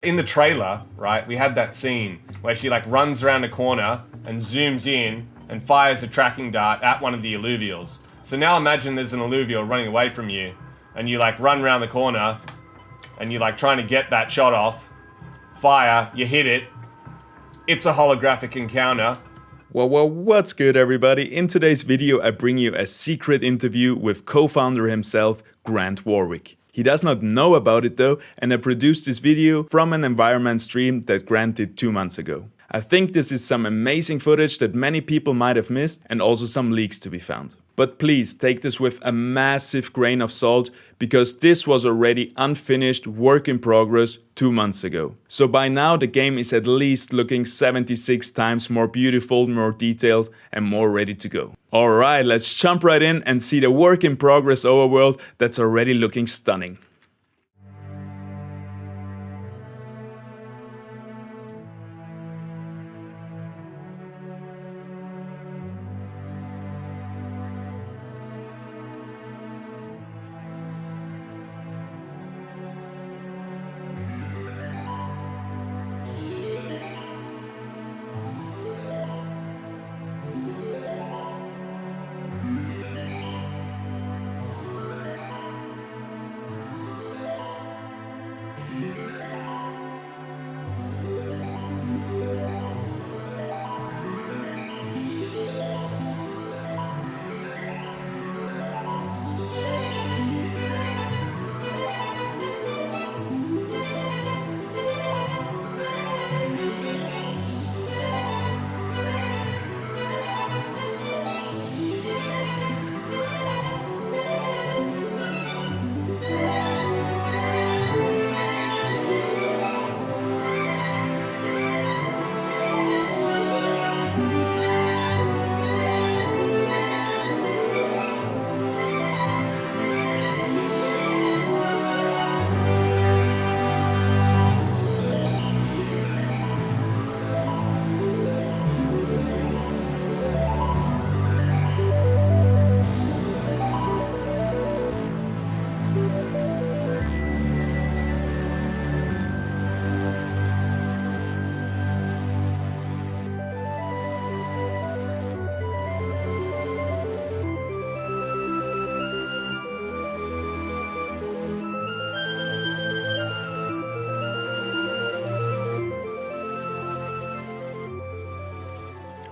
In the trailer, right, we had that scene where she like runs around a corner and zooms in and fires a tracking dart at one of the alluvials. So now imagine there's an alluvial running away from you and you like run around the corner and you're like trying to get that shot off, fire, you hit it, it's a holographic encounter. Well, what's good everybody? In today's video I bring you a secret interview with co-founder himself, Grant Warwick. He does not know about it though, and I produced this video from an environment stream that Grant did 2 months ago. I think this is some amazing footage that many people might have missed and also some leaks to be found. But please take this with a massive grain of salt because this was already unfinished work in progress 2 months ago. So by now the game is at least looking 76 times more beautiful, more detailed and more ready to go. Alright, let's jump right in and see the work in progress overworld that's already looking stunning.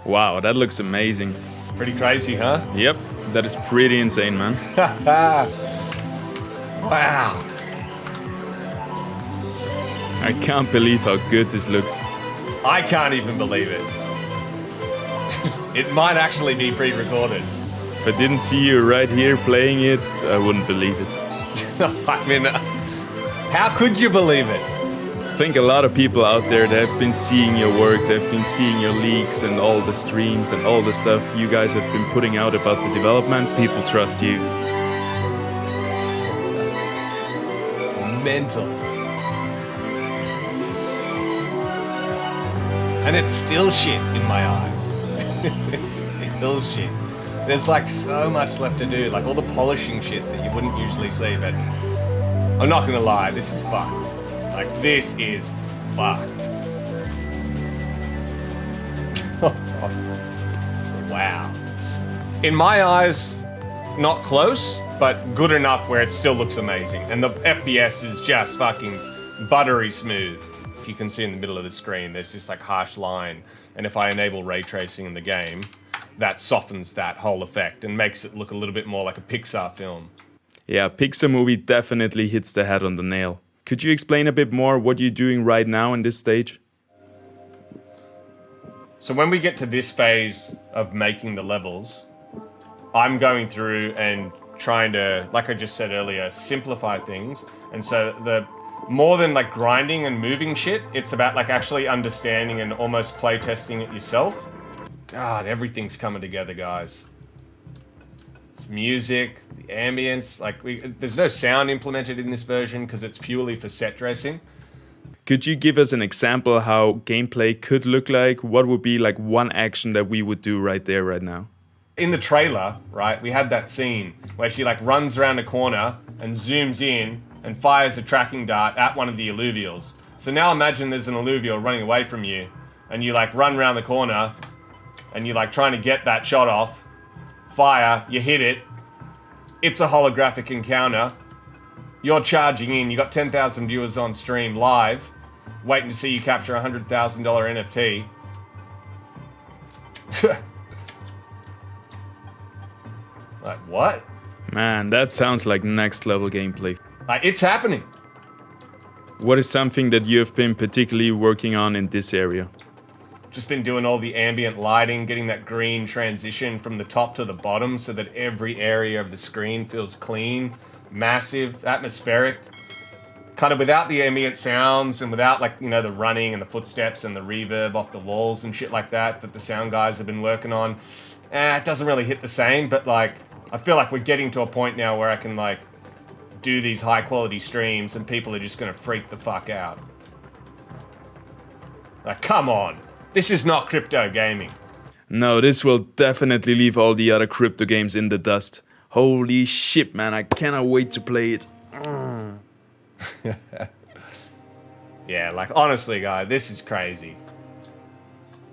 Wow, that looks amazing. Pretty crazy, huh? Yep, that is pretty insane, man. Wow. I can't believe how good this looks. I can't even believe it. It might actually be pre-recorded. If I didn't see you right here playing it, I wouldn't believe it. I mean, how could you believe it? I think a lot of people out there, they've been seeing your work, they've been seeing your leaks and all the streams and all the stuff you guys have been putting out about the development. People trust you. Mental. And it's still shit in my eyes. It's still shit. There's like so much left to do, like all the polishing shit that you wouldn't usually see, but I'm not gonna lie, this is fucked. Like, this is fucked. Wow. In my eyes, not close, but good enough where it still looks amazing. And the FPS is just fucking buttery smooth. You can see in the middle of the screen, there's this like harsh line. And if I enable ray tracing in the game, that softens that whole effect and makes it look a little bit more like a Pixar film. Yeah, Pixar movie definitely hits the head on the nail. Could you explain a bit more what you're doing right now in this stage? So when we get to this phase of making the levels, I'm going through and trying to, like I just said earlier, simplify things. And so the more than like grinding and moving shit, it's about like actually understanding and almost playtesting it yourself. God, everything's coming together, guys. It's music, the ambience, like there's no sound implemented in this version because it's purely for set dressing. Could you give us an example how gameplay could look like? What would be like one action that we would do right there, right now? In the trailer, right, we had that scene where she like runs around a corner and zooms in and fires a tracking dart at one of the alluvials. So now imagine there's an Illuvium running away from you, and you like run around the corner, and you're like trying to get that shot off. Fire, you hit it. It's a holographic encounter. You're charging in. You got 10,000 viewers on stream live, waiting to see you capture a $100,000 NFT. Like, what? Man, that sounds like next level gameplay. Like, it's happening. What is something that you have been particularly working on in this area? Just been doing all the ambient lighting, getting that green transition from the top to the bottom so that every area of the screen feels clean, massive, atmospheric. Kind of without the ambient sounds and without, like, you know, the running and the footsteps and the reverb off the walls and shit like that the sound guys have been working on. It doesn't really hit the same, but, like, I feel like we're getting to a point now where I can, like, do these high quality streams and people are just gonna freak the fuck out. Like, come on. This is not crypto gaming. No, this will definitely leave all the other crypto games in the dust. Holy shit, man, I cannot wait to play it. Yeah, like, honestly, guys, this is crazy.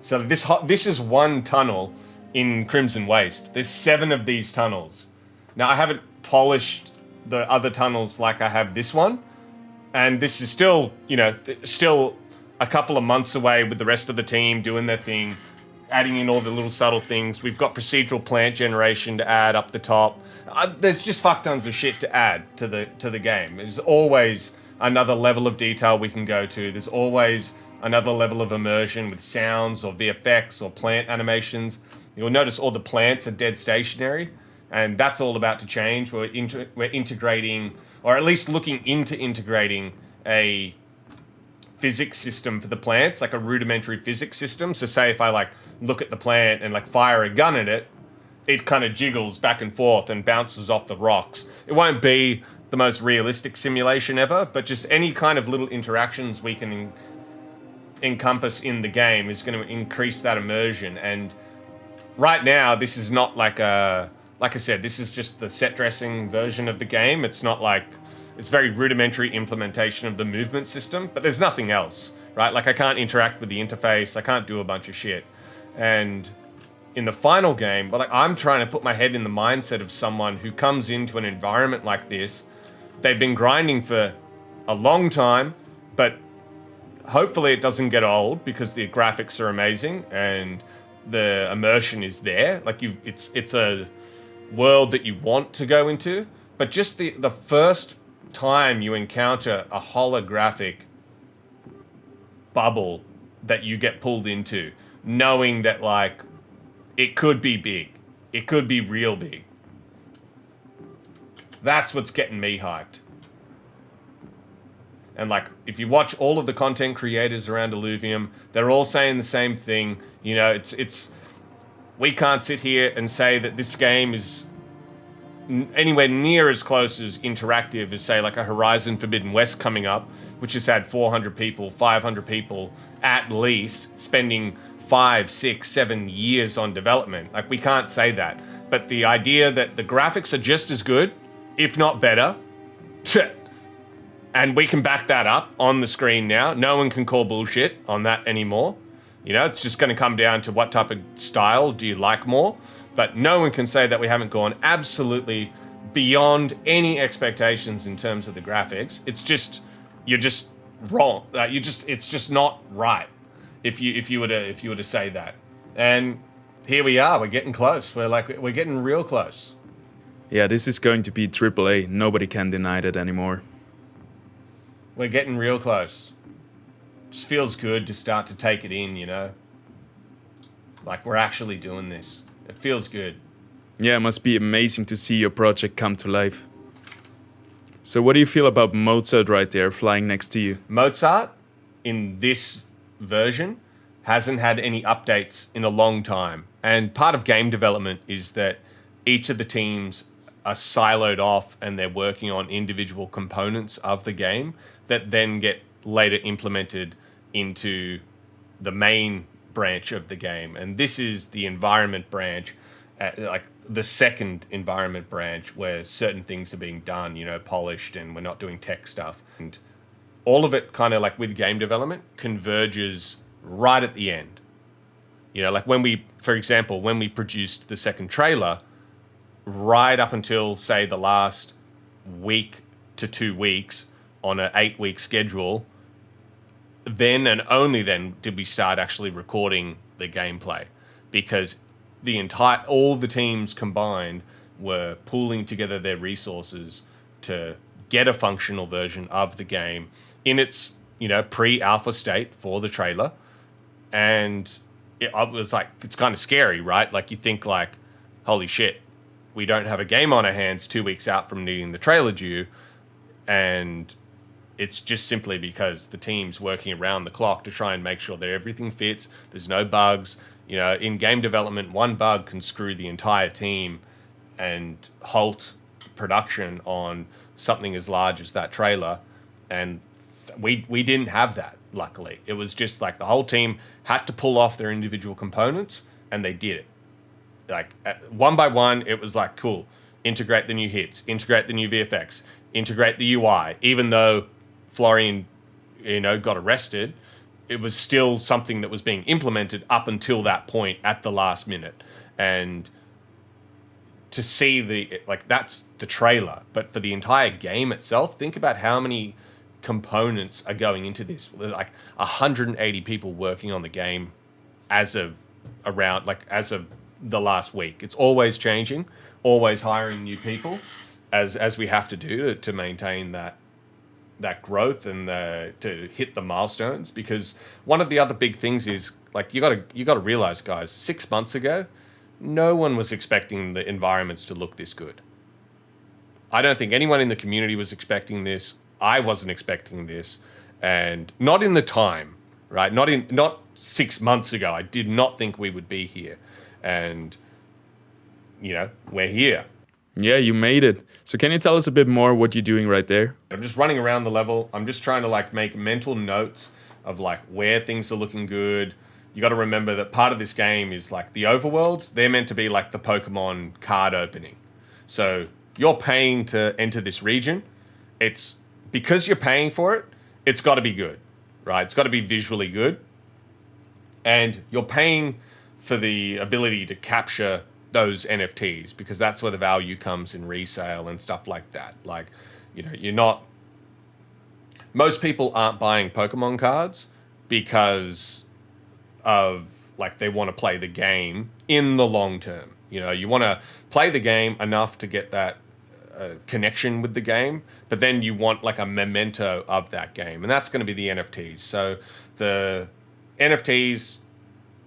So this is one tunnel in Crimson Waste. There's 7 of these tunnels. Now, I haven't polished the other tunnels like I have this one. And this is still, you know, still a couple of months away with the rest of the team doing their thing, adding in all the little subtle things. We've got procedural plant generation to add up the top. There's just fuck tons of shit to add to the game. There's always another level of detail we can go to. There's always another level of immersion with sounds or VFX or plant animations. You'll notice all the plants are dead stationary, and that's all about to change. We're integrating, or at least looking into integrating, a physics system for the plants, like a rudimentary physics system. So say if I like look at the plant and like fire a gun at it, it kind of jiggles back and forth and bounces off the rocks. It won't be the most realistic simulation ever, but just any kind of little interactions we can encompass in the game is going to increase that immersion. And right now, this is not like I said, this is just the set dressing version of the game. It's not like, it's very rudimentary implementation of the movement system, but there's nothing else, right? Like, I can't interact with the interface. I can't do a bunch of shit. And in the final game, but like, I'm trying to put my head in the mindset of someone who comes into an environment like this. They've been grinding for a long time, but hopefully it doesn't get old because the graphics are amazing and the immersion is there. Like, it's a world that you want to go into, but just the first time you encounter a holographic bubble that you get pulled into, knowing that, like, it could be big, it could be real big. That's what's getting me hyped. And like, if you watch all of the content creators around Illuvium, they're all saying the same thing. You know, it's we can't sit here and say that this game is anywhere near as close as interactive as, say, like a Horizon Forbidden West coming up, which has had 400 people, 500 people at least spending 5, 6, 7 years on development. Like, we can't say that. But the idea that the graphics are just as good, if not better, and we can back that up on the screen now. No one can call bullshit on that anymore. You know, it's just going to come down to what type of style do you like more. But no one can say that we haven't gone absolutely beyond any expectations in terms of the graphics. It's just, you're just wrong. It's just not right if you were to say that. And here we are. We're getting close. We're getting real close. Yeah, this is going to be AAA. Nobody can deny that anymore. We're getting real close. Just feels good to start to take it in, you know? Like, we're actually doing this. It feels good. Yeah, it must be amazing to see your project come to life. So what do you feel about Mozart right there, flying next to you? Mozart, in this version, hasn't had any updates in a long time. And part of game development is that each of the teams are siloed off and they're working on individual components of the game that then get later implemented into the main branch of the game. And this is the environment branch, like the second environment branch, where certain things are being done, you know, polished, and we're not doing tech stuff. And all of it kind of like with game development converges right at the end. You know, like for example, when we produced the second trailer, right up until, say, the last week to 2 weeks on an 8-week schedule, then and only then did we start actually recording the gameplay, because all the teams combined were pooling together their resources to get a functional version of the game in its, pre-alpha state for the trailer. And I was like, it's kind of scary, right? Like, you think like, holy shit, we don't have a game on our hands 2 weeks out from needing the trailer due. And it's just simply because the team's working around the clock to try and make sure that everything fits. There's no bugs. In game development, one bug can screw the entire team and halt production on something as large as that trailer. And we didn't have that, luckily. It was just like the whole team had to pull off their individual components, and they did it. Like, one by one, it was like, cool, integrate the new hits, integrate the new VFX, integrate the UI. Even though Florian, got arrested, it was still something that was being implemented up until that point at the last minute. And to see that's the trailer. But for the entire game itself, think about how many components are going into this. Like 180 people working on the game as of the last week. It's always changing, always hiring new people, as we have to do to maintain that growth and to hit the milestones. Because one of the other big things is, like, you got to realize, guys, 6 months ago, no one was expecting the environments to look this good. I don't think anyone in the community was expecting this. I wasn't expecting this, and not in the time, right? Not 6 months ago. I did not think we would be here, and we're here. Yeah, you made it. So can you tell us a bit more what you're doing right there? I'm just running around the level. I'm just trying to make mental notes of where things are looking good. You got to remember that part of this game is the overworlds. They're meant to be like the Pokemon card opening. So you're paying to enter this region. It's because you're paying for it. It's got to be good, right? It's got to be visually good. And you're paying for the ability to capture those NFTs, because that's where the value comes in resale and stuff like that. Most people aren't buying Pokemon cards because of they want to play the game in the long term. You want to play the game enough to get that connection with the game, but then you want a memento of that game, and that's going to be the NFTs. So the NFTs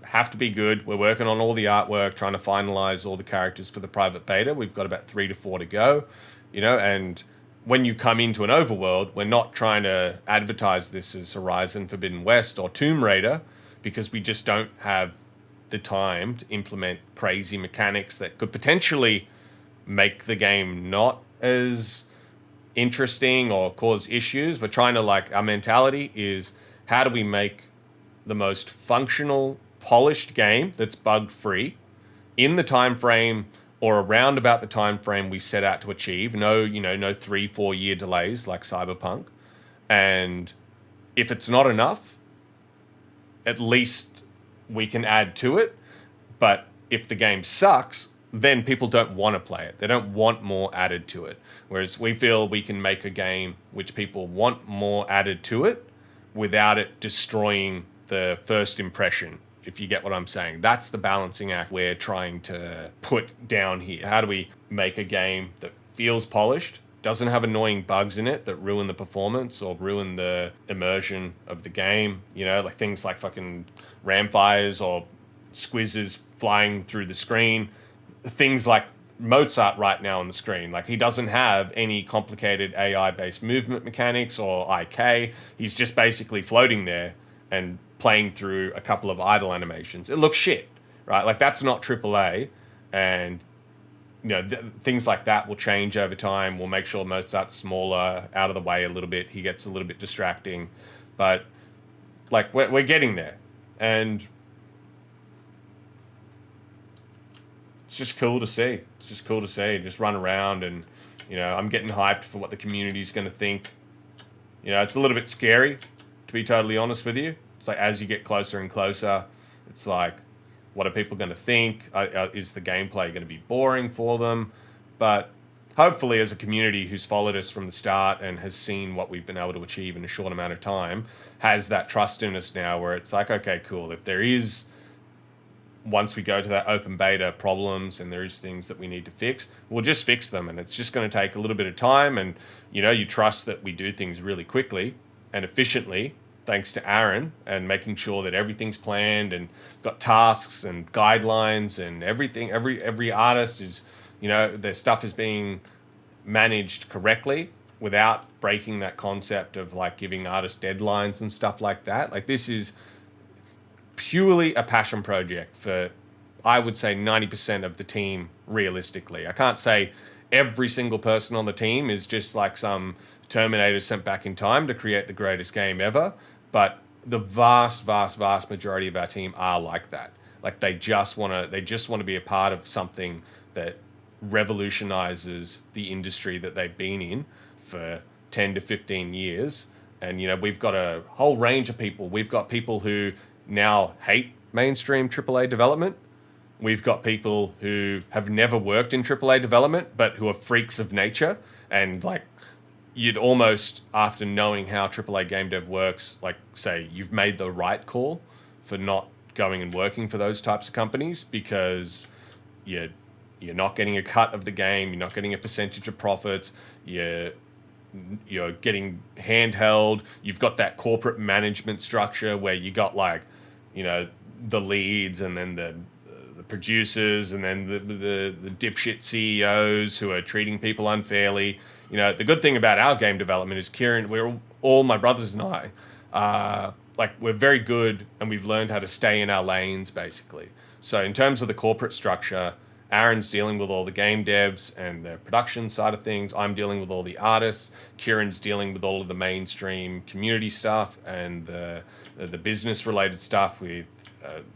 have to be good. We're working on all the artwork, trying to finalize all the characters for the private beta. We've got about 3 to 4 to go, and when you come into an overworld, we're not trying to advertise this as Horizon Forbidden West or Tomb Raider, because we just don't have the time to implement crazy mechanics that could potentially make the game not as interesting or cause issues. We're trying to our mentality is, how do we make the most functional, polished game that's bug free in the time frame, or around about the time frame we set out to achieve. No 3-4 year delays like Cyberpunk. And if it's not enough, at least we can add to it. But if the game sucks, then people don't want to play it. They don't want more added to it. Whereas we feel we can make a game which people want more added to it without it destroying the first impression, if you get what I'm saying. That's the balancing act we're trying to put down here. How do we make a game that feels polished, doesn't have annoying bugs in it that ruin the performance or ruin the immersion of the game? Things like fucking ramfires or squizzes flying through the screen. Things like Mozart right now on the screen. He doesn't have any complicated AI-based movement mechanics or IK. He's just basically floating there and playing through a couple of idle animations. It looks shit, right? That's not AAA, and things like that will change over time. We'll make sure Mozart's smaller, out of the way a little bit. He gets a little bit distracting, but we're getting there, and it's just cool to see. Just run around, and I'm getting hyped for what the community's going to think. It's a little bit scary, to be totally honest with you. It's like as you get closer and closer, it's like, what are people going to think? Is the gameplay going to be boring for them? But hopefully, as a community who's followed us from the start and has seen what we've been able to achieve in a short amount of time, has that trust in us now where it's like, okay, cool. If there is, once we go to that open beta, problems and there is things that we need to fix, we'll just fix them. And it's just going to take a little bit of time. And, you trust that we do things really quickly and efficiently, thanks to Aaron, and making sure that everything's planned and got tasks and guidelines and everything. Every artist is, their stuff is being managed correctly without breaking that concept of like giving artists deadlines and stuff like that. Like, this is purely a passion project for, I would say, 90% of the team, realistically. I can't say every single person on the team is just like some Terminator sent back in time to create the greatest game ever, but the vast majority of our team are like that. Like, they just want to be a part of something that revolutionizes the industry that they've been in for 10 to 15 years. And, we've got a whole range of people. We've got people who now hate mainstream AAA development. We've got people who have never worked in AAA development, but who are freaks of nature. And like, you'd almost, after knowing how AAA game dev works, like, say you've made the right call for not going and working for those types of companies, because you're not getting a cut of the game, you're not getting a percentage of profits, you're getting handheld, you've got that corporate management structure where you got like, the leads and then the producers and then the dipshit CEOs who are treating people unfairly. The good thing about our game development is Kieran, all my brothers and I, we're very good and we've learned how to stay in our lanes, basically. So in terms of the corporate structure, Aaron's dealing with all the game devs and the production side of things. I'm dealing with all the artists. Kieran's dealing with all of the mainstream community stuff and the business-related stuff with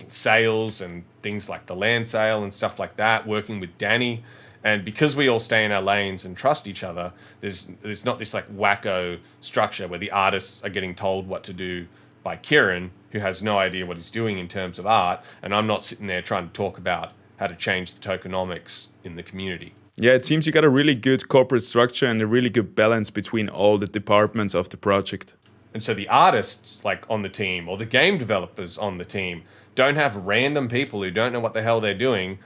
sales and things like the land sale and stuff like that, working with Danny. And because we all stay in our lanes and trust each other, there's not this like wacko structure where the artists are getting told what to do by Kieran, who has no idea what he's doing in terms of art, and I'm not sitting there trying to talk about how to change the tokenomics in the community. Yeah, it seems you got a really good corporate structure and a really good balance between all the departments of the project. And so the artists like on the team or the game developers on the team don't have random people who don't know what the hell they're doing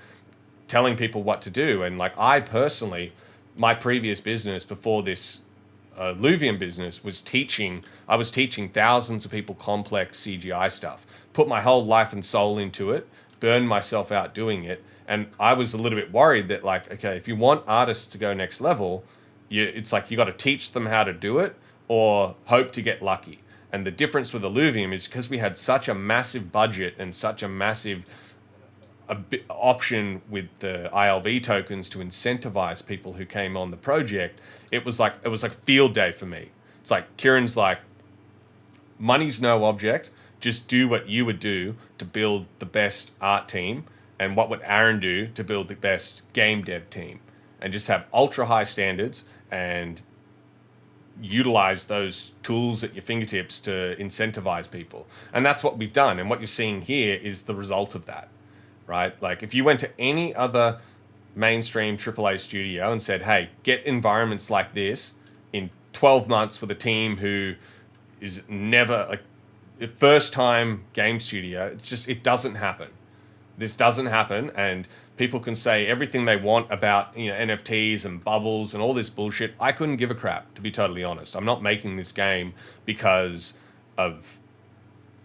telling people what to do. And like, I personally, my previous business before this Illuvium business was I was teaching thousands of people complex CGI stuff, put my whole life and soul into it, burned myself out doing it. And I was a little bit worried that like, okay, if you want artists to go next level, it's like you got to teach them how to do it or hope to get lucky. And the difference with Illuvium is because we had such a massive budget and such a massive option with the ILV tokens to incentivize people who came on the project, it was like field day for me. It's like Kieran's like, money's no object, just do what you would do to build the best art team, and what would Aaron do to build the best game dev team, and just have ultra high standards and utilize those tools at your fingertips to incentivize people. And that's what we've done. And what you're seeing here is the result of that, right? Like, if you went to any other mainstream AAA studio and said, hey, get environments like this in 12 months with a team who is never like a first time game studio, it doesn't happen. This doesn't happen. And people can say everything they want about, NFTs and bubbles and all this bullshit. I couldn't give a crap, to be totally honest. I'm not making this game because of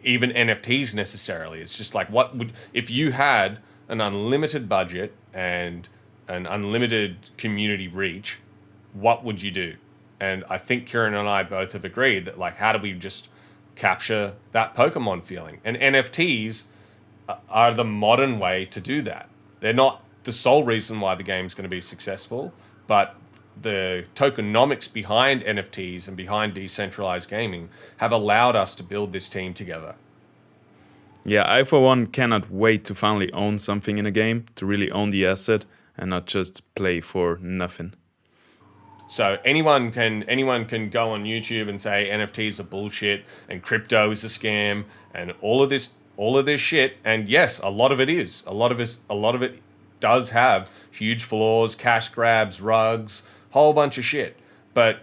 even NFTs necessarily. It's just like, if you had an unlimited budget and an unlimited community reach, what would you do? And I think Kieran and I both have agreed that, like, how do we just capture that Pokemon feeling? And NFTs are the modern way to do that. They're not the sole reason why the game's going to be successful, but the tokenomics behind NFTs and behind decentralized gaming have allowed us to build this team together. Yeah, I for one cannot wait to finally own something in a game, to really own the asset and not just play for nothing. So anyone can go on YouTube and say NFTs are bullshit and crypto is a scam and all of this shit. And yes, a lot of it is. A lot of it does have huge flaws, cash grabs, rugs, whole bunch of shit. But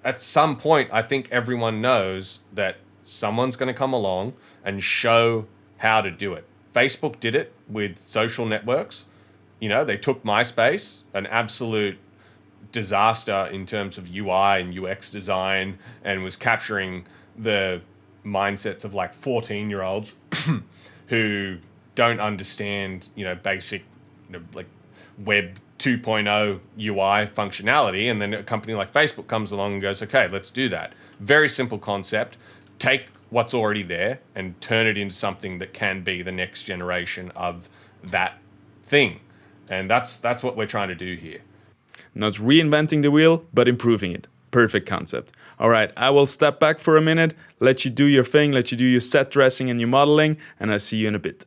at some point, I think everyone knows that someone's going to come along and show how to do it. Facebook did it with social networks. They took MySpace, an absolute disaster in terms of UI and UX design, and was capturing the mindsets of like 14-year-olds who don't understand, basic, like web 2.0 UI functionality. And then a company like Facebook comes along and goes, okay, let's do that. Very simple concept. Take what's already there and turn it into something that can be the next generation of that thing. And that's what we're trying to do here. Not reinventing the wheel, but improving it. Perfect concept. All right, I will step back for a minute, let you do your thing, let you do your set dressing and your modeling, and I'll see you in a bit.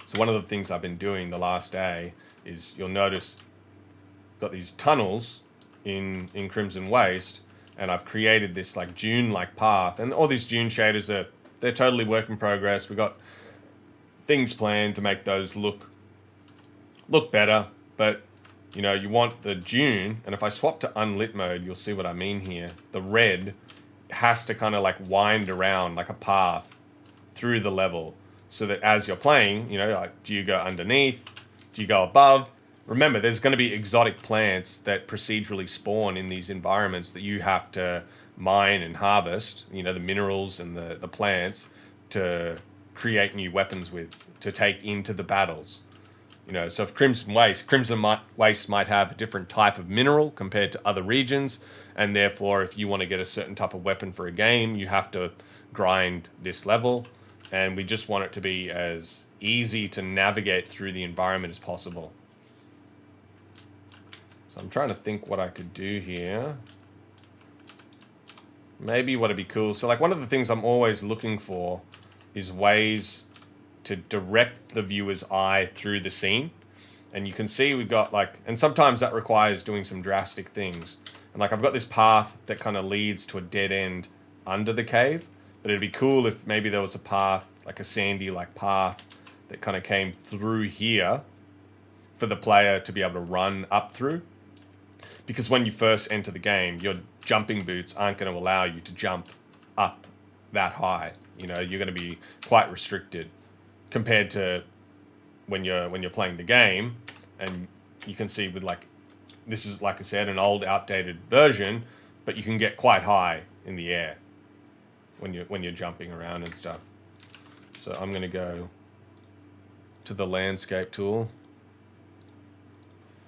So one of the things I've been doing the last day is, you'll notice, got these tunnels in Crimson Waste, and I've created this like dune-like path, and all these dune shaders they're totally work in progress. We've got things planned to make those look better, but you want the dune, and if I swap to unlit mode, you'll see what I mean here. The red has to kind of like wind around like a path through the level, so that as you're playing, like, do you go underneath? Do you go above? Remember, there's going to be exotic plants that procedurally spawn in these environments that you have to mine and harvest, the minerals and the plants to create new weapons with, to take into the battles. So if Crimson Waste might have a different type of mineral compared to other regions, and therefore if you want to get a certain type of weapon for a game, you have to grind this level, and we just want it to be as easy to navigate through the environment as possible. So I'm trying to think what I could do here. Maybe what'd be cool. So like one of the things I'm always looking for is ways to direct the viewer's eye through the scene. And you can see we've got like, and sometimes that requires doing some drastic things. And like I've got this path that kind of leads to a dead end under the cave, but it'd be cool if maybe there was a path, like a sandy like path that kind of came through here for the player to be able to run up through. Because when you first enter the game, your jumping boots aren't going to allow you to jump up that high. You're going to be quite restricted compared to when you're playing the game. And you can see with like, this is, like I said, an old outdated version, but you can get quite high in the air when you're jumping around and stuff. So I'm going to go to the landscape tool,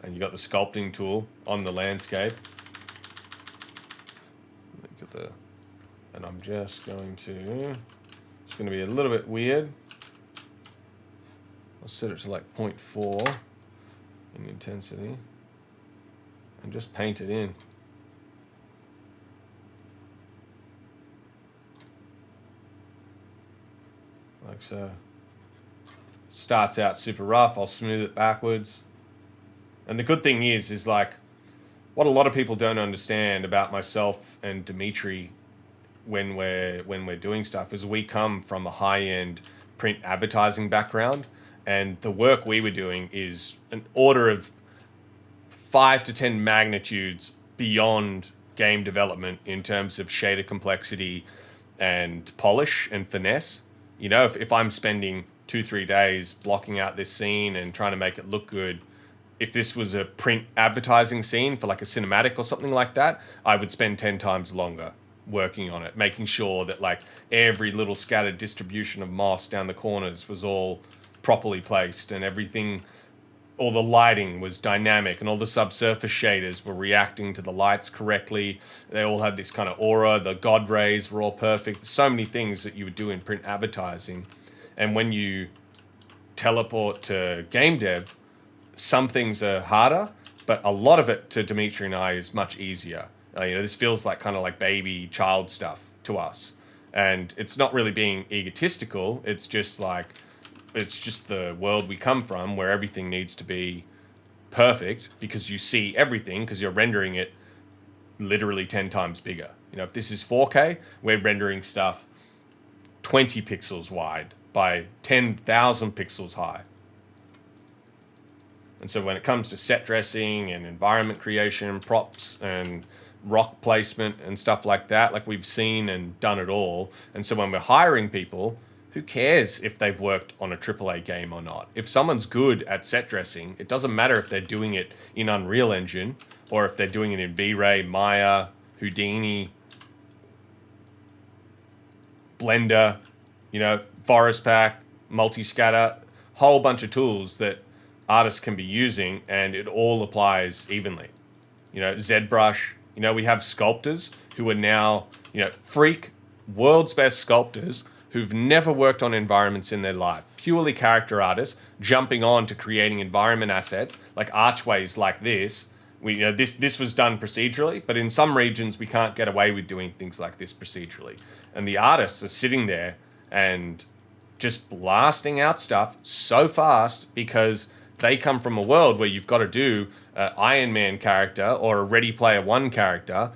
and you got the sculpting tool on the landscape. Look at and I'm just going to, it's going to be a little bit weird. I'll set it to like 0.4 in intensity and just paint it in. Like so. Starts out super rough, I'll smooth it backwards. And the good thing is like, what a lot of people don't understand about myself and Dimitri when we're doing stuff is we come from a high-end print advertising background, and the work we were doing is an order of 5 to 10 magnitudes beyond game development in terms of shader complexity and polish and finesse. If I'm spending 2-3 days blocking out this scene and trying to make it look good, if this was a print advertising scene for like a cinematic or something like that, I would spend 10 times longer working on it, making sure that like every little scattered distribution of moss down the corners was all properly placed, and everything, all the lighting was dynamic, and all the subsurface shaders were reacting to the lights correctly. They all had this kind of aura, the God rays were all perfect. So many things that you would do in print advertising. And when you teleport to game dev, some things are harder, but a lot of it to Dimitri and I is much easier. This feels like kind of like baby child stuff to us. And it's not really being egotistical. It's just the world we come from, where everything needs to be perfect because you see everything because you're rendering it literally 10 times bigger. You know, if this is 4K, we're rendering stuff 20 pixels wide by 10,000 pixels high. And so when it comes to set dressing and environment creation, props and rock placement and stuff like that, like we've seen and done it all. And so when we're hiring people, who cares if they've worked on a AAA game or not? If someone's good at set dressing, it doesn't matter if they're doing it in Unreal Engine or if they're doing it in V-Ray, Maya, Houdini, Blender, you know, Forest Pack, Multiscatter, whole bunch of tools that artists can be using, and it all applies evenly. You know, ZBrush, you know, we have sculptors who are now, you know, freak world's best sculptors who've never worked on environments in their life, purely character artists jumping on to creating environment assets like archways like this. We, you know, this was done procedurally, but in some regions we can't get away with doing things like this procedurally. And the artists are sitting there and just blasting out stuff so fast because they come from a world where you've got to do an Iron Man character or a Ready Player One character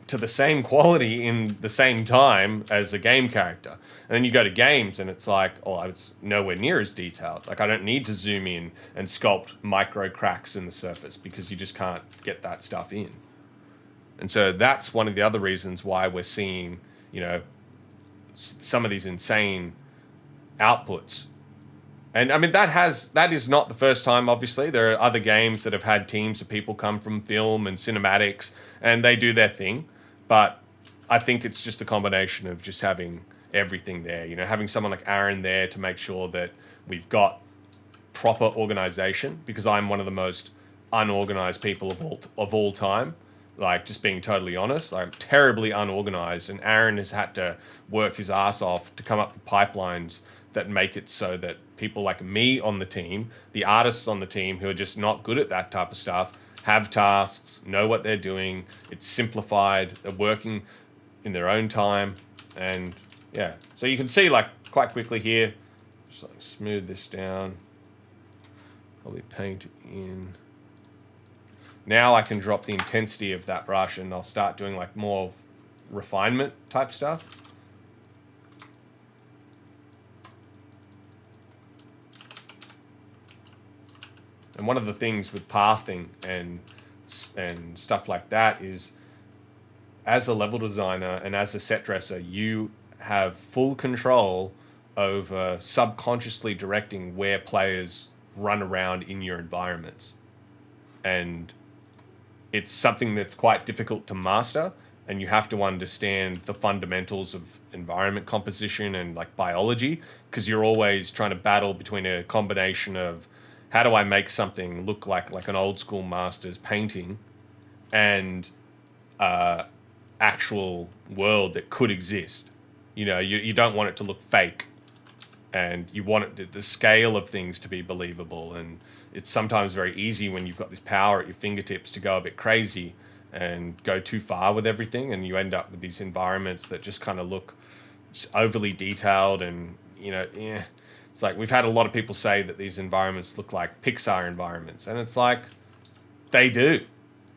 to the same quality in the same time as a game character. And then you go to games and it's like, oh, it's nowhere near as detailed. Like I don't need to zoom in and sculpt micro cracks in the surface because you just can't get that stuff in. And so that's one of the other reasons why we're seeing, you know, some of these insane outputs. And I mean, that is not the first time, obviously. There are other games that have had teams of people come from film and cinematics and they do their thing. But I think it's just a combination of just having everything there, you know, having someone like Aaron there to make sure that we've got proper organization, because I'm one of the most unorganized people of all time. Like, just being totally honest, I'm terribly unorganized, and Aaron has had to work his ass off to come up with pipelines that make it so that people like me on the team, the artists on the team who are just not good at that type of stuff, have tasks, know what they're doing, it's simplified, they're working in their own time, and yeah. So you can see, like, quite quickly here, just like smooth this down, probably paint it in. Now I can drop the intensity of that brush and I'll start doing like more refinement type stuff. And one of the things with pathing and stuff like that is, as a level designer and as a set dresser, you have full control over subconsciously directing where players run around in your environments. And it's something that's quite difficult to master, and you have to understand the fundamentals of environment composition and like biology, because you're always trying to battle between a combination of how do I make something look like an old school master's painting and actual world that could exist. You know, you don't want it to look fake, and you want it, the scale of things to be believable. And it's sometimes very easy when you've got this power at your fingertips to go a bit crazy and go too far with everything, and you end up with these environments that just kind of look overly detailed. And, you know, yeah, it's like we've had a lot of people say that these environments look like Pixar environments, and it's like, they do.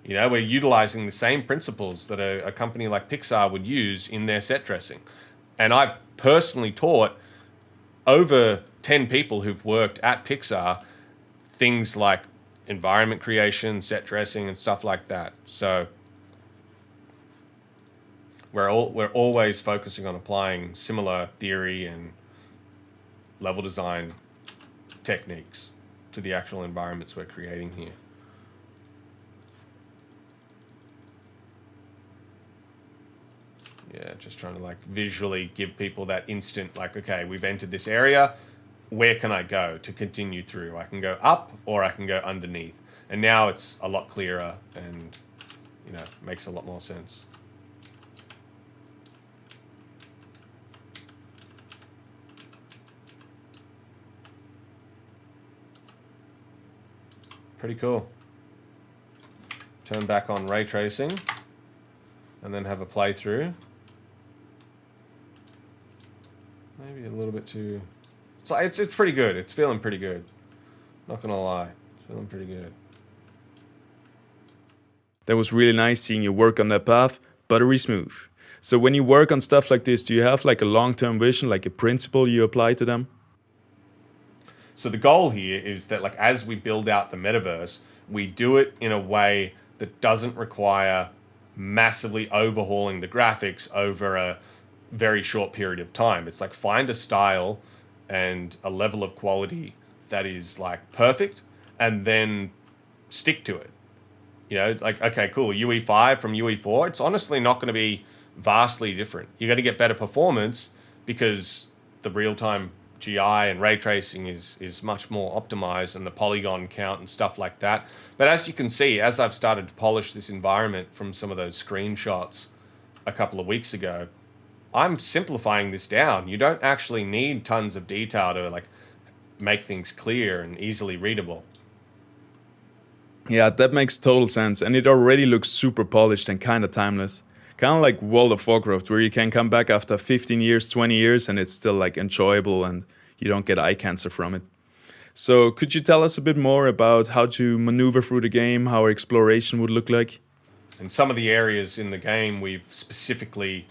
You know, we're utilizing the same principles that a company like Pixar would use in their set dressing. And I've personally taught over 10 people who've worked at Pixar things like environment creation, set dressing, and stuff like that. So we're always focusing on applying similar theory and level design techniques to the actual environments we're creating here. Yeah, just trying to like visually give people that instant, like, okay, we've entered this area. Where can I go to continue through? I can go up or I can go underneath. And now it's a lot clearer and, you know, makes a lot more sense. Pretty cool. Turn back on ray tracing and then have a playthrough. Maybe a little bit too... It's pretty good. It's feeling pretty good. Not gonna lie. Feeling pretty good. That was really nice seeing you work on that path, buttery smooth. So when you work on stuff like this, do you have like a long-term vision, like a principle you apply to them? So the goal here is that, like, as we build out the metaverse, we do it in a way that doesn't require massively overhauling the graphics over a very short period of time. It's like, find a style and a level of quality that is like perfect, and then stick to it. You know, like, okay, cool, UE5 from UE4, it's honestly not going to be vastly different. You're going to get better performance because the real-time GI and ray tracing is much more optimized, and the polygon count and stuff like that. But as you can see, as I've started to polish this environment from some of those screenshots a couple of weeks ago, I'm simplifying this down. You don't actually need tons of detail to like make things clear and easily readable. Yeah, that makes total sense, and it already looks super polished and kind of timeless. Kind of like World of Warcraft, where you can come back after 15 years, 20 years, and it's still like enjoyable and you don't get eye cancer from it. So could you tell us a bit more about how to maneuver through the game, how exploration would look like? In some of the areas in the game, we've specifically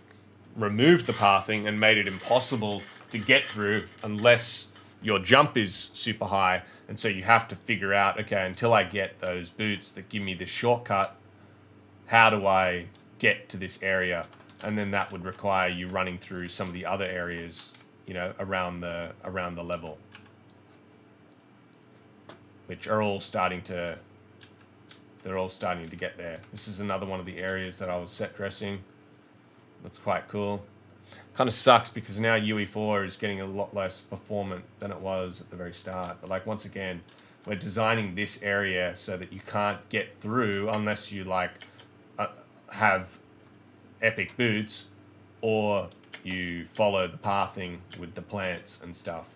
removed the pathing and made it impossible to get through unless your jump is super high. And so you have to figure out, okay, until I get those boots that give me this shortcut, how do I get to this area? And then that would require you running through some of the other areas, you know, around the level, which are all starting to get there. This is another one of the areas that I was set dressing. Looks quite cool. Kind of sucks because now UE4 is getting a lot less performant than it was at the very start. But like, once again, we're designing this area so that you can't get through unless you like have epic boots, or you follow the pathing with the plants and stuff.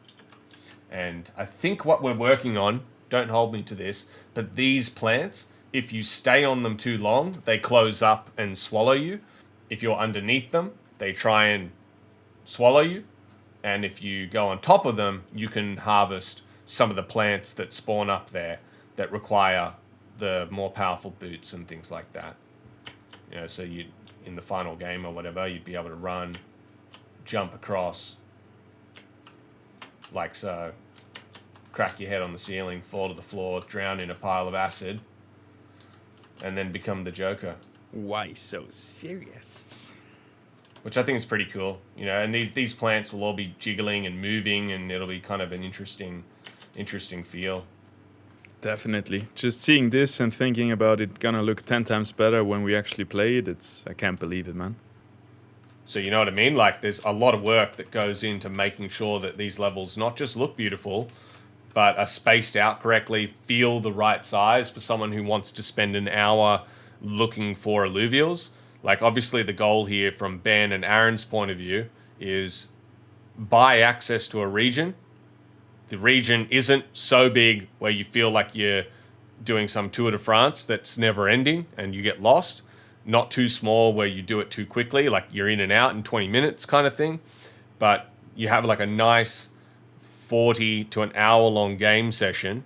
And I think what we're working on, don't hold me to this, but these plants, if you stay on them too long, they close up and swallow you. If you're underneath them, they try and swallow you. And if you go on top of them, you can harvest some of the plants that spawn up there that require the more powerful boots and things like that. You know, so you, in the final game or whatever, you'd be able to run, jump across, like so, crack your head on the ceiling, fall to the floor, drown in a pile of acid, and then become the Joker. Why so serious? Which I think is pretty cool, you know. And these plants will all be jiggling and moving, and it'll be kind of an interesting feel. Definitely. Just seeing this and thinking about it gonna look 10 times better when we actually play it, I can't believe it, man. So you know what I mean? Like, there's a lot of work that goes into making sure that these levels not just look beautiful, but are spaced out correctly, feel the right size for someone who wants to spend an hour looking for alluvials. Like, obviously the goal here from Ben and Aaron's point of view is buy access to a region. The region isn't so big where you feel like you're doing some Tour de France that's never ending and you get lost. Not too small where you do it too quickly, like you're in and out in 20 minutes kind of thing. But you have like a nice 40 to an hour long game session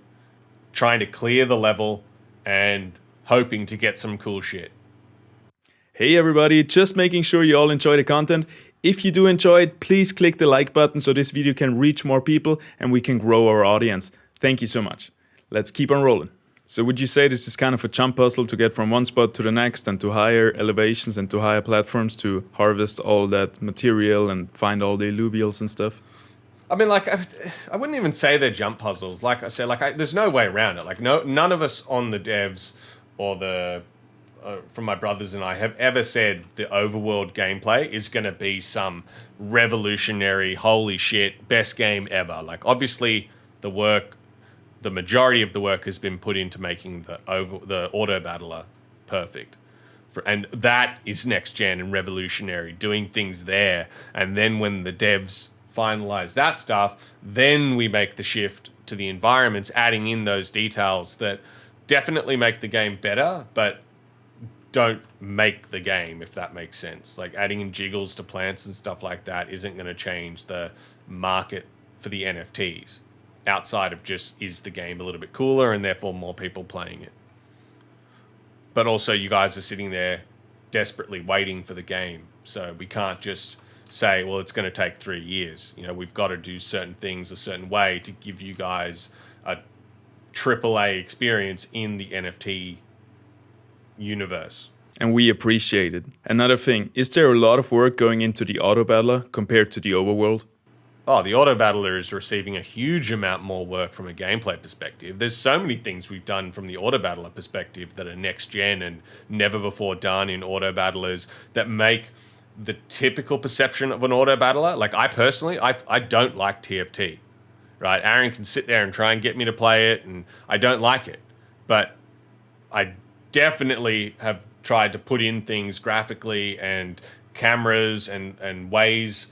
trying to clear the level and hoping to get some cool shit. Hey everybody, just making sure you all enjoy the content. If you do enjoy it, please click the like button so this video can reach more people and we can grow our audience. Thank you so much. Let's keep on rolling. So would you say this is kind of a jump puzzle to get from one spot to the next and to higher elevations and to higher platforms to harvest all that material and find all the alluvials and stuff? I mean, like, I wouldn't even say they're jump puzzles. Like I said, there's no way around it. Like, none of us on the devs or from my brothers and I have ever said the Overworld gameplay is going to be some revolutionary, holy shit, best game ever. Like, obviously, the majority of the work has been put into making the auto battler perfect. And that is next gen and revolutionary, doing things there. And then when the devs finalize that stuff, then we make the shift to the environments, adding in those details that definitely make the game better, but don't make the game, if that makes sense. Like, adding in jiggles to plants and stuff like that isn't going to change the market for the NFTs. outside of just, is the game a little bit cooler and therefore more people playing it. But also you guys are sitting there desperately waiting for the game. So we can't just say, well, it's going to take 3 years. You know, we've got to do certain things a certain way to give you guys a AAA experience in the NFT universe. And we appreciate it. Another thing, is there a lot of work going into the auto battler compared to the overworld? Oh, the auto battler is receiving a huge amount more work from a gameplay perspective. There's so many things we've done from the auto battler perspective that are next gen and never before done in auto battlers that make the typical perception of an auto battler. Like I personally, I don't like TFT, right? Aaron can sit there and try and get me to play it, and I don't like it. But I definitely have tried to put in things graphically and cameras and ways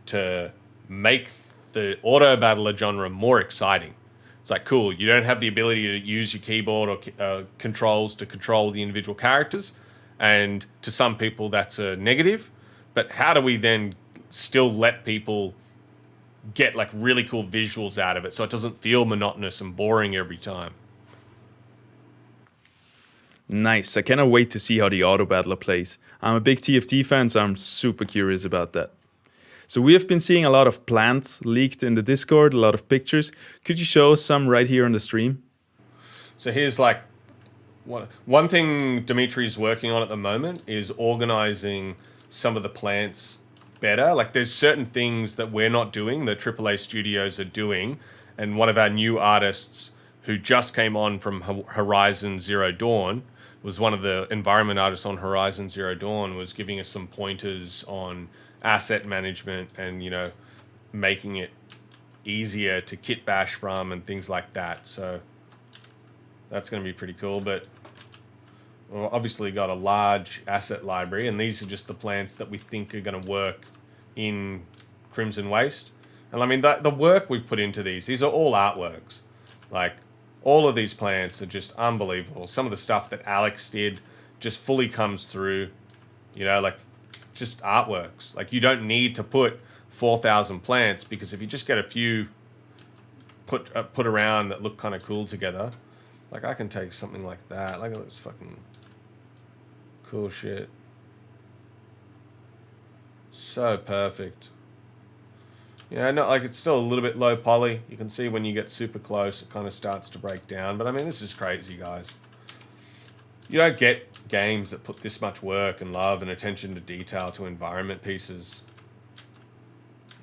to make the auto battler genre more exciting. It's like, cool, you don't have the ability to use your keyboard or controls to control the individual characters, and to some people that's a negative, but how do we then still let people get like really cool visuals out of it so it doesn't feel monotonous and boring every time? Nice, I cannot wait to see how the auto battler plays. I'm a big TFT fan, so I'm super curious about that. So we have been seeing a lot of plants leaked in the Discord, a lot of pictures. Could you show us some right here on the stream? So here's like, one thing Dimitri's working on at the moment is organizing some of the plants better. Like there's certain things that we're not doing, that AAA studios are doing. And one of our new artists who just came on from Horizon Zero Dawn was one of the environment artists on Horizon Zero Dawn, was giving us some pointers on asset management and, you know, making it easier to kit bash from and things like that. So that's going to be pretty cool. But we've obviously got a large asset library, and these are just the plants that we think are going to work in Crimson Waste. And I mean, the work we've put into these are all artworks. Like all of these plants are just unbelievable. Some of the stuff that Alex did just fully comes through, you know, like just artworks. Like you don't need to put 4,000 plants, because if you just get a few put around that look kind of cool together, like I can take something like that. Look at this fucking cool shit. So perfect. You know, not like it's still a little bit low poly. You can see when you get super close, it kind of starts to break down. But I mean, this is crazy, guys. You don't get games that put this much work and love and attention to detail to environment pieces.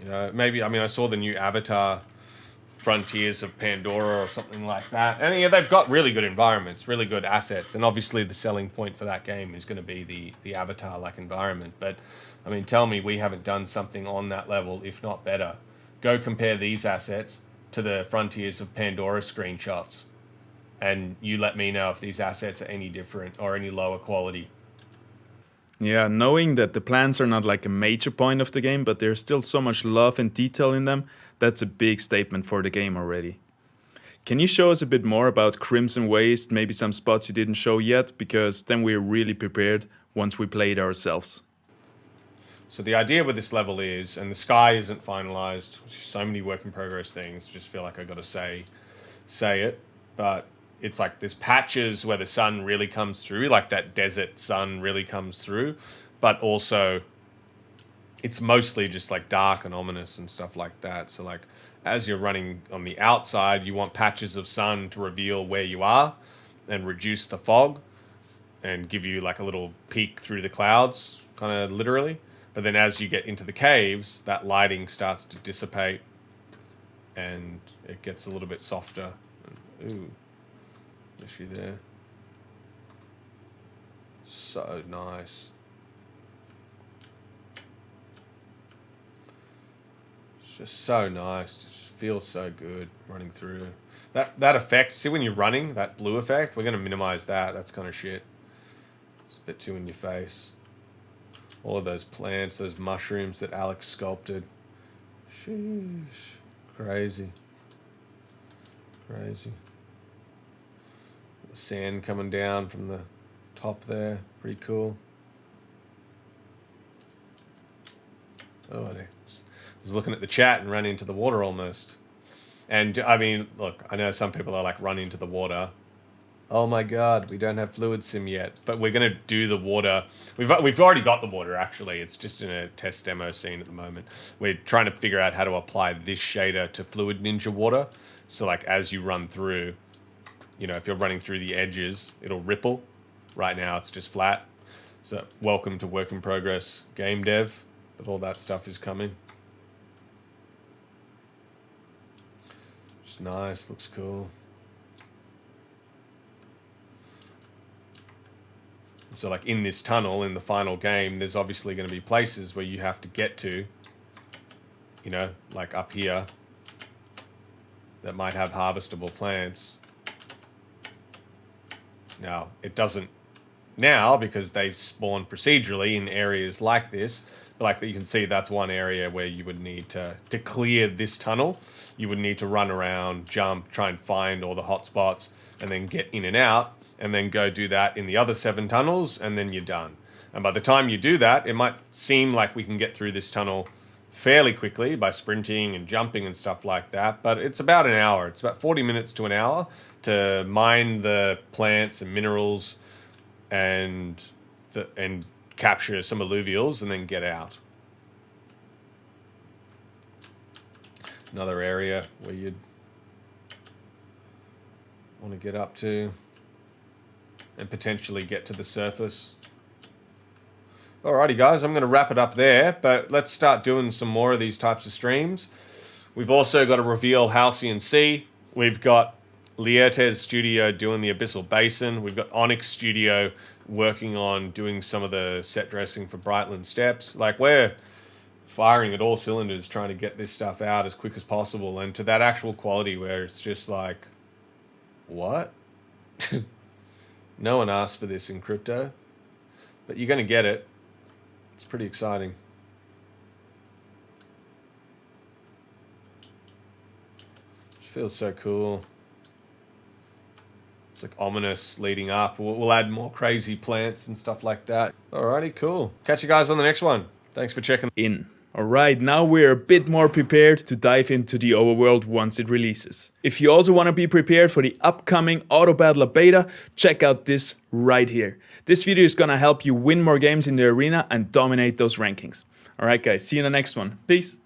You know, maybe, I mean, I saw the new Avatar Frontiers of Pandora or something like that. And yeah, they've got really good environments, really good assets. And obviously the selling point for that game is going to be the Avatar-like environment. But, I mean, tell me we haven't done something on that level, if not better. Go compare these assets to the Frontiers of Pandora screenshots, and you let me know if these assets are any different or any lower quality. Yeah, knowing that the plants are not like a major point of the game, but there's still so much love and detail in them, that's a big statement for the game already. Can you show us a bit more about Crimson Waste, maybe some spots you didn't show yet, because then we're really prepared once we play it ourselves. So the idea with this level is, and the sky isn't finalized, so many work in progress things, just feel like I got to say it, but it's like there's patches where the sun really comes through, like that desert sun really comes through, but also it's mostly just like dark and ominous and stuff like that. So like as you're running on the outside, you want patches of sun to reveal where you are and reduce the fog and give you like a little peek through the clouds, kind of literally. But then as you get into the caves, that lighting starts to dissipate and it gets a little bit softer. Ooh, is she there? So nice. It's just so nice. It just feels so good running through. That effect, see when you're running, that blue effect, we're going to minimize that. That's kind of shit. It's a bit too in your face. All of those plants, those mushrooms that Alex sculpted. Sheesh. Crazy. Crazy. The sand coming down from the top there. Pretty cool. Oh, I was looking at the chat and ran into the water almost. And I mean, look, I know some people are like run into the water. Oh my god, we don't have fluid sim yet, but we're gonna do the water. We've already got the water actually. It's just in a test demo scene at the moment. We're trying to figure out how to apply this shader to Fluid Ninja water. So like as you run through, you know, if you're running through the edges, it'll ripple. Right now it's just flat. So welcome to work in progress game dev, but all that stuff is coming. Just nice, looks cool. So like in this tunnel in the final game, there's obviously going to be places where you have to get to, you know, like up here, that might have harvestable plants. Now, it doesn't now because they spawn procedurally in areas like this. Like you can see, that's one area where you would need to clear this tunnel. You would need to run around, jump, try and find all the hot spots, and then get in and out. And then go do that in the other 7 tunnels, and then you're done. And by the time you do that, it might seem like we can get through this tunnel fairly quickly by sprinting and jumping and stuff like that, but it's about an hour. It's about 40 minutes to an hour to mine the plants and minerals and capture some alluvials and then get out. Another area where you'd want to get up to and potentially get to the surface. Alrighty guys, I'm going to wrap it up there, but let's start doing some more of these types of streams. We've also got to reveal Halcyon Sea. We've got Lietes Studio doing the Abyssal Basin. We've got Onyx Studio working on doing some of the set dressing for Brightland Steps. Like, we're firing at all cylinders trying to get this stuff out as quick as possible, and to that actual quality where it's just like, what? No one asked for this in crypto, but you're going to get it. It's pretty exciting. It feels so cool. It's like ominous leading up. We'll add more crazy plants and stuff like that. Alrighty, cool. Catch you guys on the next one. Thanks for checking in. Alright, now we're a bit more prepared to dive into the overworld once it releases. If you also want to be prepared for the upcoming Auto Battler beta, check out this right here. This video is gonna help you win more games in the arena and dominate those rankings. Alright guys, see you in the next one. Peace!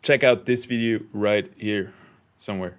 Check out this video right here somewhere.